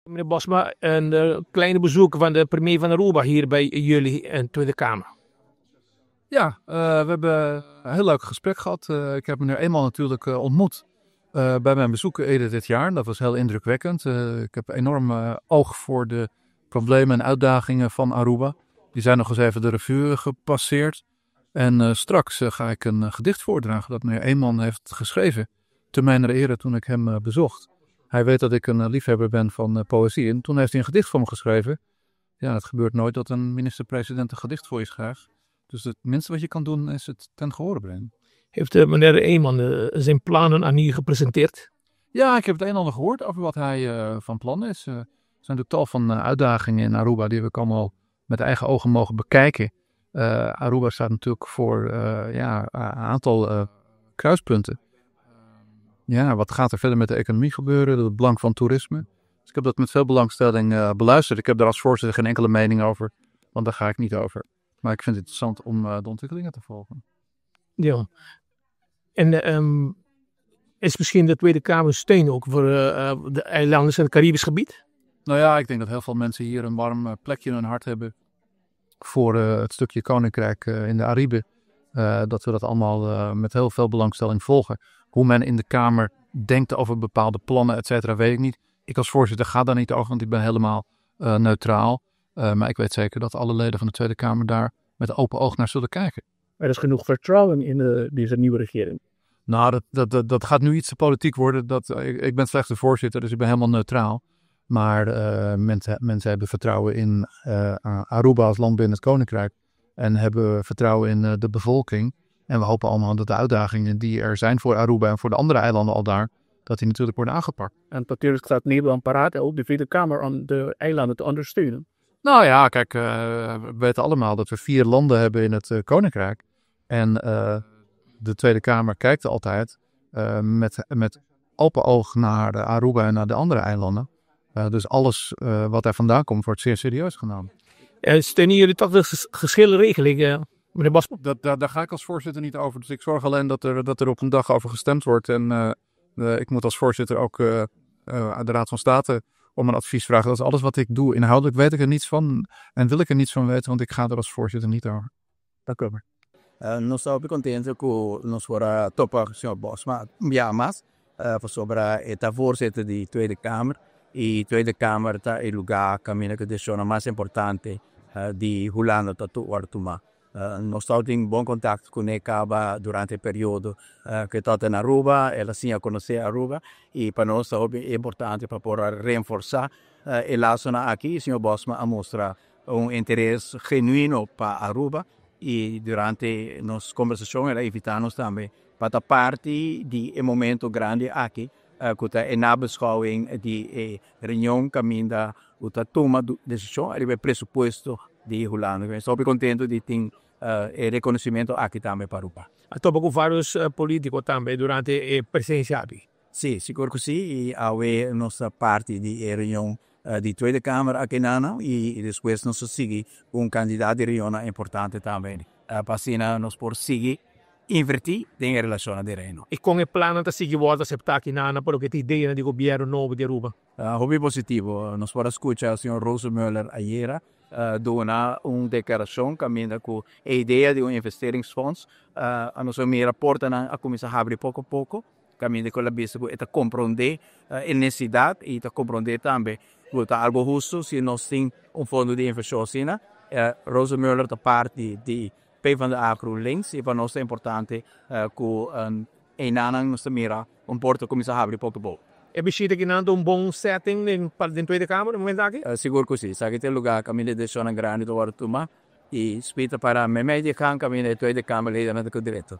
Meneer Bosma, een kleine bezoek van de premier van Aruba hier bij jullie in de Tweede Kamer. Ja, we hebben een heel leuk gesprek gehad. Ik heb meneer Eenman natuurlijk ontmoet bij mijn bezoek eerder dit jaar. Dat was heel indrukwekkend. Ik heb enorm oog voor de problemen en uitdagingen van Aruba. Die zijn nog eens even de revue gepasseerd. En straks ga ik een gedicht voordragen dat meneer Eenman heeft geschreven. Te mijn ere toen ik hem bezocht. Hij weet dat ik een liefhebber ben van poëzie. En toen heeft hij een gedicht voor me geschreven. Ja, het gebeurt nooit dat een minister-president een gedicht voor je schrijft. Dus het minste wat je kan doen is het ten gehore brengen. Heeft meneer Eenman zijn plannen aan u gepresenteerd? Ja, ik heb het een en ander gehoord over wat hij van plan is. Er zijn natuurlijk tal van uitdagingen in Aruba die we allemaal met eigen ogen mogen bekijken. Aruba staat natuurlijk voor een aantal kruispunten. Ja, wat gaat er verder met de economie gebeuren? Het belang van toerisme. Dus ik heb dat met veel belangstelling beluisterd. Ik heb daar als voorzitter geen enkele mening over, want daar ga ik niet over. Maar ik vind het interessant om de ontwikkelingen te volgen. Ja. En is misschien de Tweede Kamer steun ook voor de eilanden in het Caribisch gebied? Nou ja, ik denk dat heel veel mensen hier een warm plekje in hun hart hebben voor het stukje Koninkrijk in de Aribe. Dat we dat allemaal met heel veel belangstelling volgen. Hoe men in de Kamer denkt over bepaalde plannen, et cetera, weet ik niet. Ik als voorzitter ga daar niet over, want ik ben helemaal neutraal. Maar ik weet zeker dat alle leden van de Tweede Kamer daar met open oog naar zullen kijken. Er is genoeg vertrouwen in deze nieuwe regering. Nou, dat gaat nu iets te politiek worden. Ik ben slechts de voorzitter, dus ik ben helemaal neutraal. Maar mensen hebben vertrouwen in Aruba als land binnen het Koninkrijk. En hebben vertrouwen in de bevolking. En we hopen allemaal dat de uitdagingen die er zijn voor Aruba en voor de andere eilanden al daar, dat die natuurlijk worden aangepakt. En natuurlijk staat Nederland paraat ook de Tweede Kamer om de eilanden te ondersteunen. Nou ja, kijk, we weten allemaal dat we 4 landen hebben in het Koninkrijk. En de Tweede Kamer kijkt altijd met open oog naar Aruba en naar de andere eilanden. Dus alles wat er vandaan komt wordt zeer serieus genomen. Steunen jullie toch de geschillenregeling, meneer Bosma? Daar ga ik als voorzitter niet over. Dus ik zorg alleen dat er op een dag over gestemd wordt. En ik moet als voorzitter ook aan de Raad van State om een advies vragen. Dat is alles wat ik doe. Inhoudelijk weet ik er niets van en wil ik er niets van weten, want ik ga er als voorzitter niet over. Dank u wel. Nós estamos contentes com nós fora topa senhor Bosma, ja, mas sobre está voorzitter die Tweede Kamer. E Tweede Kamer está em lugar caminho que deixou mais importante de Hulano tatu Ortuma. Nós estamos em bom contato com Necaba durante o período que está em Aruba, ela sim a conhecer Aruba e para nós é importante para poder reforçar e lá aqui, senhor Bosma a mostrar interesse genuíno para Aruba. E durante nossa conversação ela evitamos também para parte de momento grande aqui que é na beschouwing de reunião caminda o toma decisão ele é pressuposto de Holanda. Estou contente de ter reconhecimento aqui também para Aruba. Estou com vários políticos também durante a presidência aqui. Sim, seguro que sim. E há nossa parte de reunião de Tweede Kamer aqui não e depois nós seguimos com candidato de reunião importante também. Para nós por seguir invertir em relação de reino. E com o plano de seguir volta aceptar aqui na porque a ideia de governo novo de Aruba. Hobby positivo. Nós podemos escutar o senhor Rosemöller ayer donar uma declaração caminho com a ideia de investeringsfonds. A nossa minha porta a começar a abrir pouco a pouco. Caminho com a vista para compreender a necessidade e para compreender também que algo justo se nós temos fundo de investição. Rosemöller da parte de PvdA GroenLinks e para nós é importante que Enanang nossa mira porta começar a abrir pouco a pouco. É beschida que não bom setting para a Tweede Kamer no momento aqui? Seguro que sim. Sabe que tem lugar caminho de zona grande do Artuma e espeta para me meio de caminho da Tweede Kamer leden met de direito.